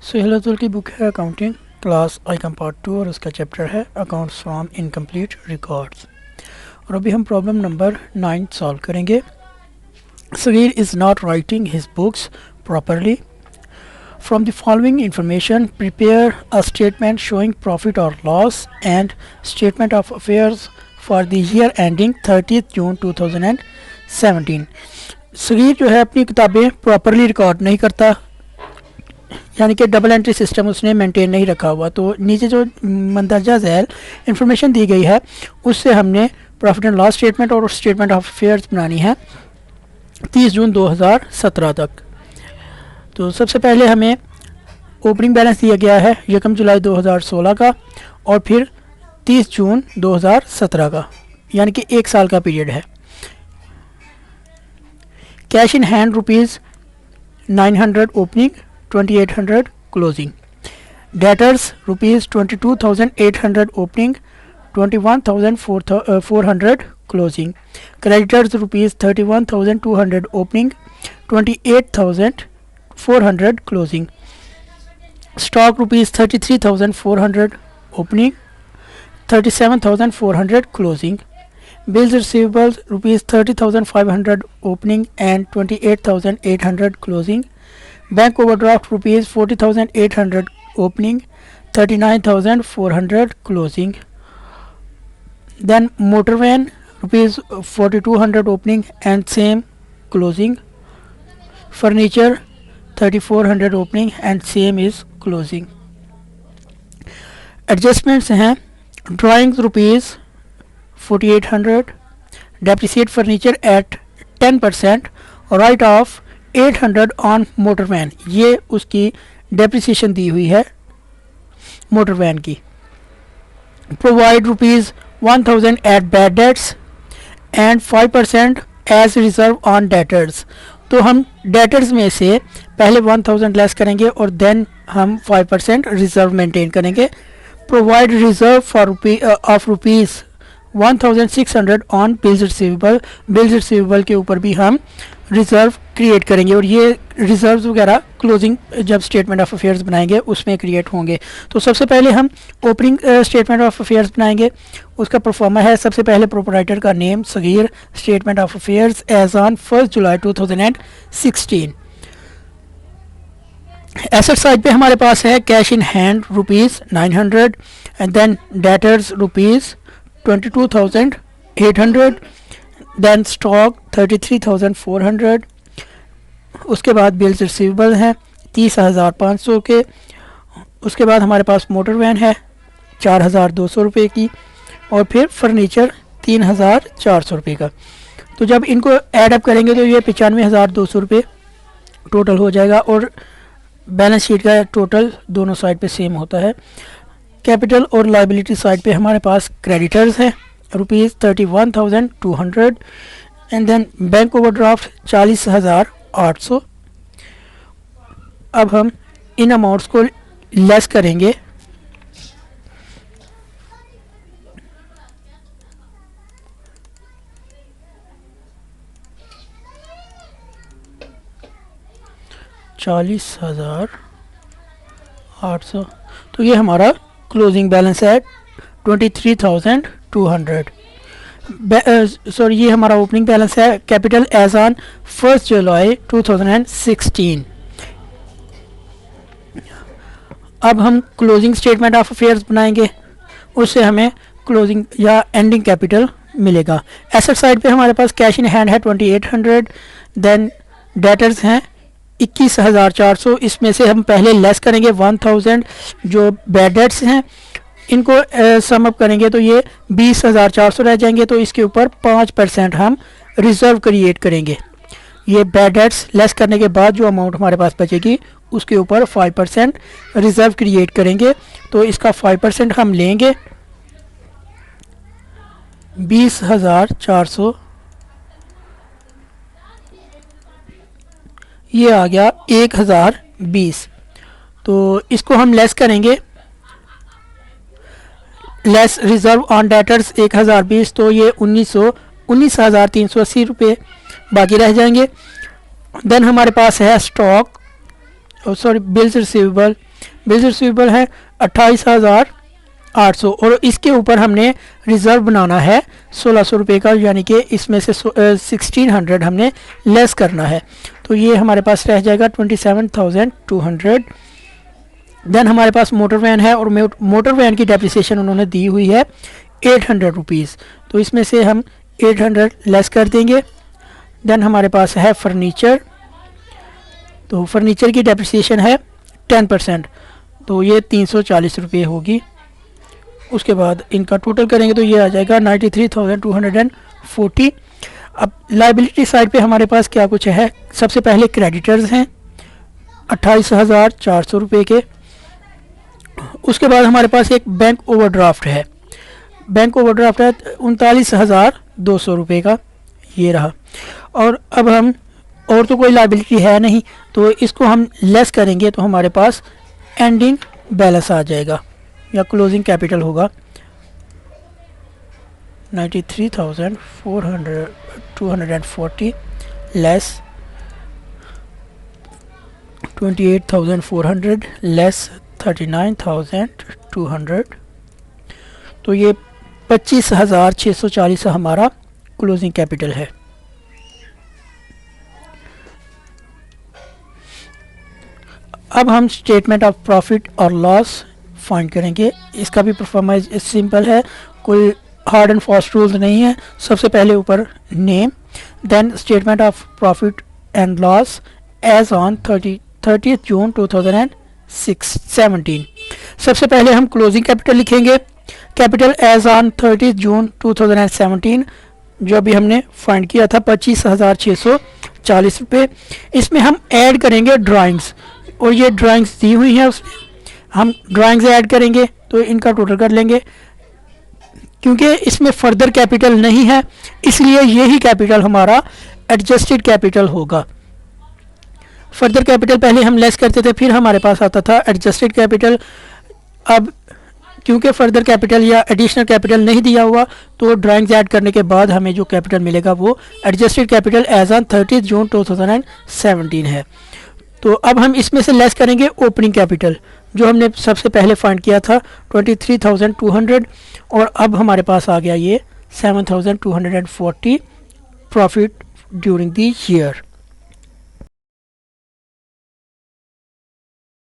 सो हिलातुल की बुक है accounting class icon part 2 और उसका चैप्टर है अकाउंट्स फ्रॉम इनकम्प्लीट रिकॉर्ड्स। और अभी हम प्रॉब्लम नंबर 9 सॉल्व करेंगे। Sagheer is not writing his books properly. From the following information, prepare a statement showing profit or loss and statement of affairs for the year ending 30th June 2017। Sagir जो है अपनी किताबें properly record नहीं करता, यानी कि double entry system उसने maintain नहीं रखा हुआ। तो नीचे जो मंदरजा झैल इंफॉर्मेशन दी गई है उससे हमने प्रॉफिट एंड लॉस स्टेटमेंट और स्टेटमेंट ऑफ अफेयर्स बनानी है 30 जून 2017 तक। तो सबसे पहले हमें ओपनिंग बैलेंस दिया गया है 1 जुलाई 2016 का और फिर 30 जून 2017 का, यानी कि एक साल का पीरियड है। Cash in hand ₹900 opening, 2800 closing. Debtors ₹22,800 opening, 21,400 closing. Creditors ₹31,200 opening, 28,400 closing. Stock ₹33,400 opening, 37,400 closing. Bills receivables ₹30,500 opening and 28,800 closing. Bank overdraft ₹40,800 opening, 39,400 closing. Then motor van ₹4,200 opening and same closing. Furniture 3,400 opening and same is closing. Adjustments हैं drawings ₹4,800, depreciate furniture at 10%, write off 800 on motor van, ये उसकी depreciation दी हुई है motor van की। Provide ₹1,000 at bad debts and 5% as reserve on debtors. तो हम debtors में से पहले 1,000 लेस करेंगे और देन हम 5% रिजर्व मेंटेन करेंगे। Provide reserve for of ₹1,600 on bills receivable, bills receivable के ऊपर भी हम रिजर्व क्रिएट करेंगे और ये रिजर्व्स वगैरह क्लोजिंग जब स्टेटमेंट ऑफ अफेयर्स बनाएंगे उसमें क्रिएट होंगे। तो सबसे पहले हम ओपनिंग स्टेटमेंट ऑफ अफेयर्स बनाएंगे। उसका परफॉर्मा है सबसे पहले प्रोपराइटर का name Sagheer, statement of affairs as on 1 जुलाई 2016। एसेट साइड पे हमारे पास है cash in hand ₹900 and then debtors ₹22,800, then stock 33,400। उसके बाद बिल्स रिसीवेबल हैं 30,500 के। उसके बाद हमारे पास मोटर वैन है 4,200 रुपये की और फिर फर्नीचर 3,400 रुपये का। तो जब इनको ऐड अप करेंगे तो ये 95,200 रुपये टोटल हो जाएगा और बैलेंस शीट का टोटल दोनों साइड पे सेम होता है। कैपिटल और लाइबिलिटी साइड पे हमारे पास क्रेडिटर्स हैं ₹31,200 एंड देन बैंक ओवरड्राफ्ट 40,800। अब हम इन अमाउंट्स को लेस करेंगे। $40,800, तो ये हमारा क्लोजिंग बैलेंस है 23,200। सॉरी, ये हमारा ओपनिंग बैलेंस है कैपिटल एज ऑन 1 जुलाई 2016। अब हम क्लोजिंग स्टेटमेंट ऑफ अफेयर्स बनाएंगे, उससे हमें क्लोजिंग या एंडिंग कैपिटल मिलेगा। एसेट साइड पे हमारे पास कैश इन हैंड है 2,800, देन डेटर्स हैं 21,400। इसमें से हम पहले लेस करेंगे 1,000 जो बैड डेट्स हैं, इनको सम अप करेंगे तो ये 20,400 रह जाएंगे। तो इसके ऊपर 5% हम रिजर्व क्रिएट करेंगे। ये बैड डेट्स लेस करने के बाद जो अमाउंट हमारे पास बचेगी उसके ऊपर 5% रिजर्व क्रिएट करेंगे। तो इसका 5% हम लेंगे 20,400, ये आ गया 1,020। तो इसको हम लेस करेंगे, लेस रिजर्व ऑन डेटर्स 1,020, तो ये 19,380 रुपये बाकी रह जाएंगे। देन हमारे पास है stock sorry bills receivable bills receivable है 28,800 और इसके ऊपर हमने रिज़र्व बनाना है 1,600 रुपये का, यानी कि इसमें से 1600 हमने लेस करना है। तो ये हमारे पास रह जाएगा 27,200। देन हमारे पास मोटर वैन है और मोटर वैन की डेप्रिसिएशन उन्होंने दी हुई है 800 रुपीज़, तो इसमें से हम 800 लेस कर देंगे। देन हमारे पास है फर्नीचर, तो फर्नीचर की डेप्रिसिएशन है 10%, तो ये 340 रुपये होगी। उसके बाद इनका टोटल करेंगे तो ये आ जाएगा 93,240। अब लाइबिलिटी साइड पे हमारे पास क्या कुछ है, सबसे पहले क्रेडिटर्स हैं 28,400 रुपये के। उसके बाद हमारे पास एक बैंक ओवरड्राफ्ट है, बैंक ओवरड्राफ्ट है 39,200 रुपये का, ये रहा। और अब हम और तो कोई लाइबिलिटी है नहीं, तो इसको हम लेस करेंगे तो हमारे पास एंडिंग बैलेंस आ जाएगा या क्लोजिंग कैपिटल होगा 93,240 लेस 28,400 लेस 39,200, तो ये 25,640 हमारा क्लोजिंग कैपिटल है। अब हम स्टेटमेंट ऑफ प्रॉफिट और लॉस फाइंड करेंगे। इसका भी परफॉर्मेंस सिंपल है, कोई हार्ड एंड फास्ट रूल्स नहीं है। सबसे पहले ऊपर name, then statement of profit and loss as on 30 June 2017। सबसे पहले हम क्लोजिंग कैपिटल लिखेंगे, कैपिटल एज ऑन 30 जून 2017 जो अभी हमने फाइंड किया था 25,640 रुपये। इसमें हम ऐड करेंगे ड्राइंग्स, और ये ड्राइंग्स दी हुई हैं, उसमें हम ड्राइंग्स ऐड करेंगे तो इनका टोटल कर लेंगे। क्योंकि इसमें फर्दर कैपिटल नहीं है इसलिए यही कैपिटल हमारा एडजस्टेड कैपिटल होगा। फर्दर कैपिटल पहले हम लेस करते थे, फिर हमारे पास आता था एडजस्टेड कैपिटल। अब क्योंकि फर्दर कैपिटल या एडिशनल कैपिटल नहीं दिया हुआ, तो ड्राइंग्स ऐड करने के बाद हमें जो कैपिटल मिलेगा वो adjusted capital as on 30 June 2017 है। तो अब हम इसमें से लेस करेंगे ओपनिंग कैपिटल, जो हमने सबसे पहले फाइंड किया था 23,200, और अब हमारे पास आ गया ये 7,240 प्रॉफिट ड्यूरिंग द ईयर।